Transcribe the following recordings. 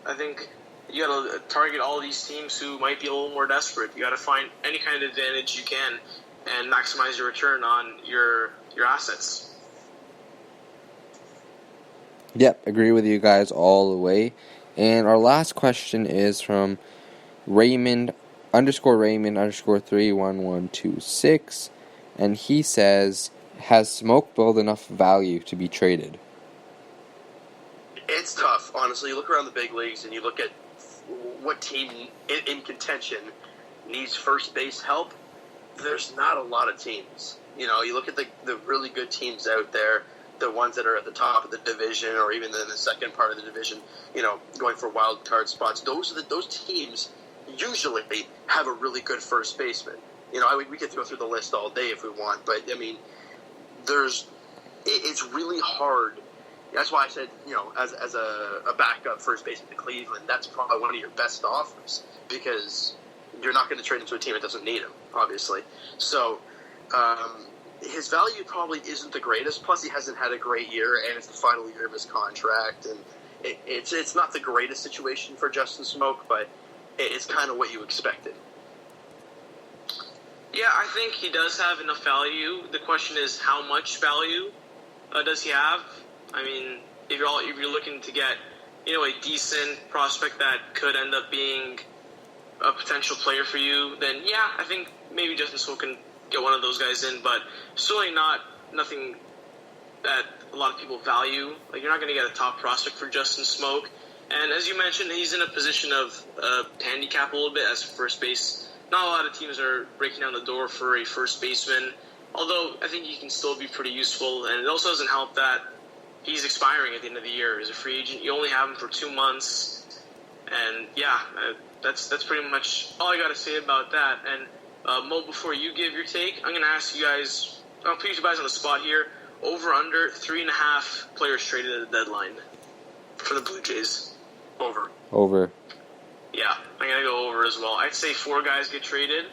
I think you got to target all these teams who might be a little more desperate. You got to find any kind of advantage you can and maximize your return on your assets. Yep, agree with you guys all the way. And our last question is from Raymond_31126, and he says, has Smoke built enough value to be traded? It's tough, honestly. You look around the big leagues and you look at what team in contention needs first base help. There's not a lot of teams. You know, you look at the really good teams out there, the ones that are at the top of the division or even in the second part of the division, you know, going for wild card spots. Those teams usually have a really good first baseman. You know, we could go through the list all day if we want, but I mean, it's really hard. That's why I said, you know, as a backup first baseman to Cleveland, that's probably one of your best offers because you're not going to trade him to a team that doesn't need him, obviously. So his value probably isn't the greatest. Plus, he hasn't had a great year, and it's the final year of his contract, and it's not the greatest situation for Justin Smoke, but it's kind of what you expected. Yeah, I think he does have enough value. The question is, how much value does he have? I mean, if you're looking to get, you know, a decent prospect that could end up being a potential player for you, then yeah, I think maybe Justin Smoke can get one of those guys in, but certainly nothing that a lot of people value. Like, you're not going to get a top prospect for Justin Smoke. And as you mentioned, he's in a position of handicap a little bit as first base. Not a lot of teams are breaking down the door for a first baseman, although I think he can still be pretty useful. And it also doesn't help that he's expiring at the end of the year as a free agent. You only have him for 2 months. And yeah, that's pretty much all I got to say about that. And Mo, before you give your take, I'm going to ask you guys, I'll put you guys on the spot here, over under 3.5 players traded at the deadline for the Blue Jays. Over. Yeah, I'm going to go over as well. I'd say 4 guys get traded.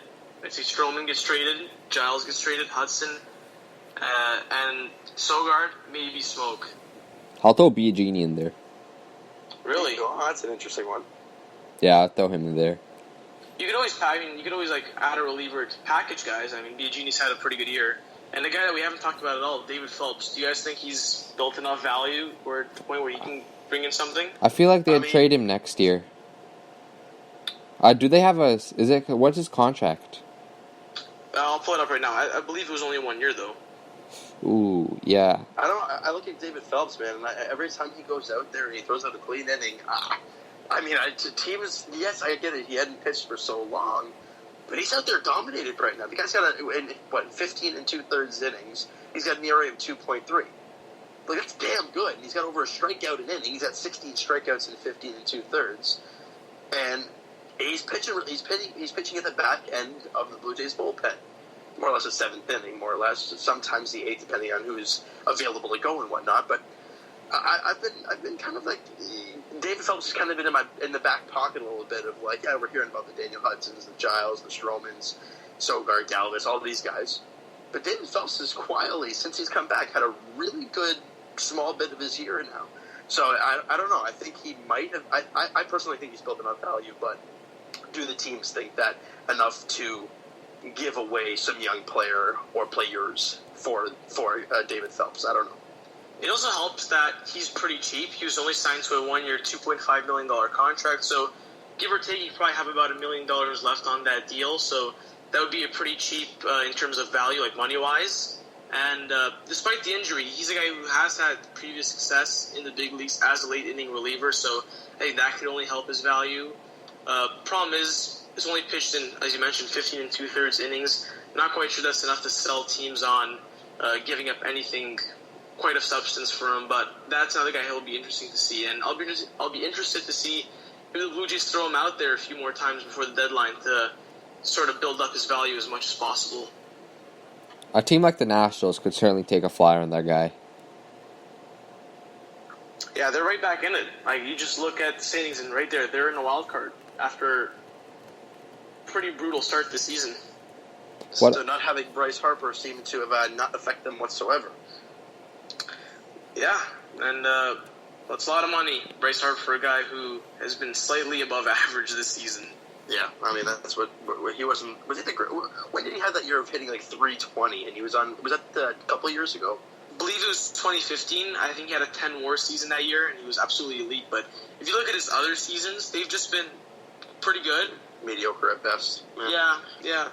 I'd say Stroman gets traded, Giles gets traded, Hudson, and Sogard, maybe Smoke. I'll throw Biagini in there. Really? Oh, that's an interesting one. Yeah, I'll throw him in there. You could always add a reliever to package guys. I mean, Biagini's had a pretty good year. And the guy that we haven't talked about at all, David Phelps, do you guys think he's built enough value or to the point where he can bring in something? I feel like they'd trade him next year. Do they have what's his contract? I'll pull it up right now. I believe it was only 1 year, though. Ooh, yeah. I look at David Phelps, man, and every time he goes out there and he throws out a clean inning, the team is, yes, I get it, he hadn't pitched for so long, but he's out there dominated right now. The guy's got 15 2/3 innings. He's got an ERA of 2.3. Like, that's damn good. He's got over a strikeout an inning. He's got 16 strikeouts in 15 2/3. And he's pitching at the back end of the Blue Jays bullpen. More or less a 7th inning, more or less. Sometimes the 8th, depending on who's available to go and whatnot. But I've been kind of like, David Phelps has kind of been in the back pocket a little bit of like, yeah, we're hearing about the Daniel Hudsons, the Giles, the Stromans, Sogard, Galvis, all these guys. But David Phelps has quietly, since he's come back, had a really good small bit of his year now. So I don't know. I think he might have. I personally think he's built enough value, but do the teams think that enough to give away some young player or players for David Phelps? I don't know. It also helps that he's pretty cheap. He was only signed to a 1-year, $2.5 million contract. So give or take, you probably have about $1 million left on that deal. So that would be a pretty cheap in terms of value, like money-wise. And despite the injury, he's a guy who has had previous success in the big leagues as a late-inning reliever. So I think that could only help his value. Problem is, it's only pitched in, as you mentioned, 15 2/3 innings. Not quite sure that's enough to sell teams on giving up anything quite of substance for him, but that's another guy who'll be interesting to see. And I'll be interested to see if the Blue Jays throw him out there a few more times before the deadline to sort of build up his value as much as possible. A team like the Nationals could certainly take a flyer on that guy. Yeah, they're right back in it. Like, you just look at the standings, and right there, they're in the wild card after a pretty brutal start to the season. So not having Bryce Harper seemed to have not affect them whatsoever. Yeah, and That's a lot of money. Bryce Harper for a guy who has been slightly above average this season. Yeah, I mean that's what he wasn't. Was it when did he have that year of hitting like 320? And he was on. Was that a couple of years ago? I believe it was 2015. I think he had a 10-WAR season that year, and he was absolutely elite. But if you look at his other seasons, they've just been pretty good. Mediocre at best. Yeah.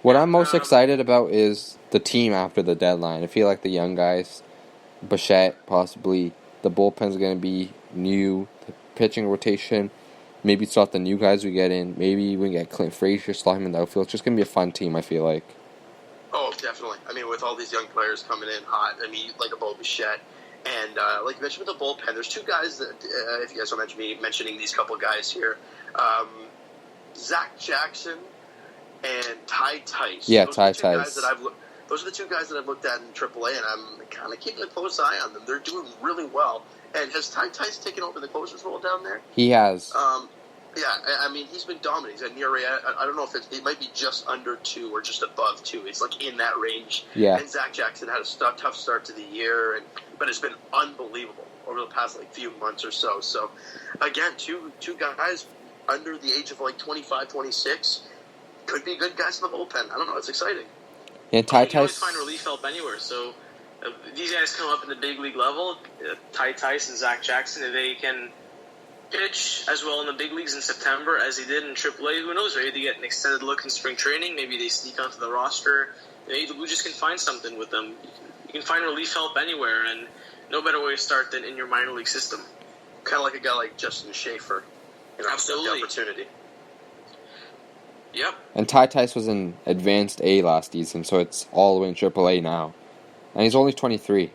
What I'm most excited about is the team after the deadline. I feel like the young guys, Bichette, possibly, the bullpen's going to be new, the pitching rotation, maybe start the new guys we get in, maybe we can get Clint Frazier, slot him in the outfield. It's just going to be a fun team, I feel like. Oh, definitely. I mean, with all these young players coming in hot, I mean, like a Bo Bichette, and like you mentioned with the bullpen, there's two guys that, if you guys don't mentioning these couple guys here, Zach Jackson and Ty Tice. Yeah, Ty Tice. Those are the two guys that I've looked at in AAA, and I'm kind of keeping a close eye on them. They're doing really well. And has Ty Tice taken over the closer's role down there? He has. Yeah, I mean, he's been dominating. He's at near, I don't know if it might be just under 2 or just above 2. It's like in that range. Yeah. And Zach Jackson had a tough start to the year, but it's been unbelievable over the past few months or so. So, again, two guys under the age of 25, 26 could be good guys in the bullpen. I don't know. It's exciting. And Ty You can always Tice. find relief help anywhere. So these guys come up in the big league level. Ty Tice and Zach Jackson, if they can pitch as well in the big leagues in September as they did in AAA, who knows? Maybe they get an extended look in spring training. Maybe they sneak onto the roster. Maybe the Blue Jays can find something with them. You can find relief help anywhere, and no better way to start than in your minor league system. Kind of like a guy like Justin Schaefer. Absolutely. The opportunity. Yep. And Ty Tice was in Advanced A last season, so it's all the way in AAA now. And he's only 23.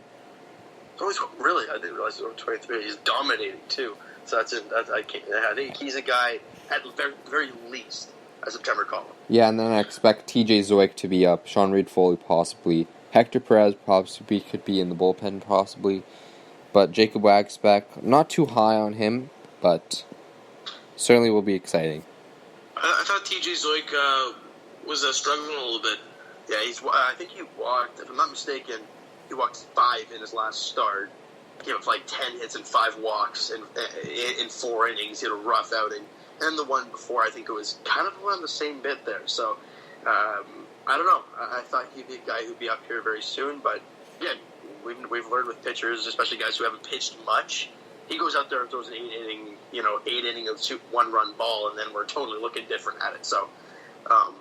Really? I didn't realize he was 23. He's dominating, too. So I think he's a guy, at the very, very least, a September call-up. Yeah, and then I expect TJ Zoic to be up, Sean Reed Foley possibly, Hector Perez possibly could be in the bullpen possibly, but Jacob Wagsbeck, not too high on him, but certainly will be exciting. I thought TJ Zoic was struggling a little bit. Yeah, I think he walked, if I'm not mistaken, he walked 5 in his last start. He gave up 10 hits and 5 walks in 4 innings. He had a rough outing. And the one before, I think it was kind of around the same bit there. So, I don't know. I thought he'd be a guy who'd be up here very soon. But, again, we've learned with pitchers, especially guys who haven't pitched much, he goes out there and throws an 8-inning of 1-run ball, and then we're totally looking different at it. So, I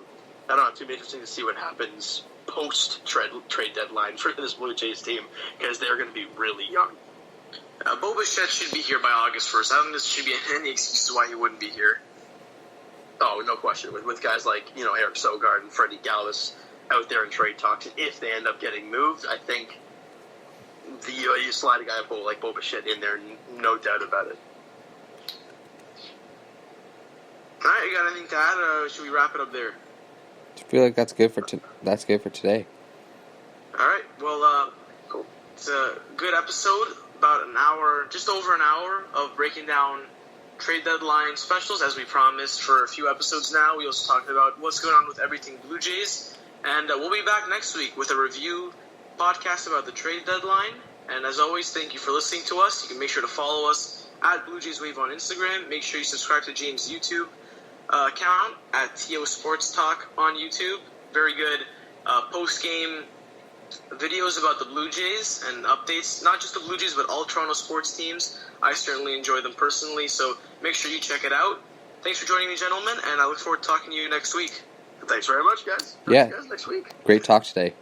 don't know. It's going to be interesting to see what happens post-trade deadline for this Blue Jays team, because they're going to be really young. Bo Bichette should be here by August 1st. I don't think there should be any excuses why he wouldn't be here. Oh, no question. With guys like, Eric Sogard and Freddie Galvis out there in trade talks, and if they end up getting moved, I think you slide a guy like Bo Bichette in there, no doubt about it. All right, you got anything to add, or should we wrap it up there? I feel like that's good for today. All right, well, cool. It's a good episode. About an hour, just over an hour of breaking down trade deadline specials, as we promised for a few episodes now. We also talked about what's going on with everything Blue Jays, and we'll be back next week with a review podcast about the trade deadline. And as always, thank you for listening to us. You can make sure to follow us at Blue Jays Wave on Instagram. Make sure you subscribe to James' YouTube account at TO Sports Talk on YouTube. Very good post-game videos about the Blue Jays and updates, not just the Blue Jays, but all Toronto sports teams. I certainly enjoy them personally, so make sure you check it out. Thanks for joining me, gentlemen, and I look forward to talking to you next week. Thanks very much, guys. Yeah. See you guys next week. Great talk today.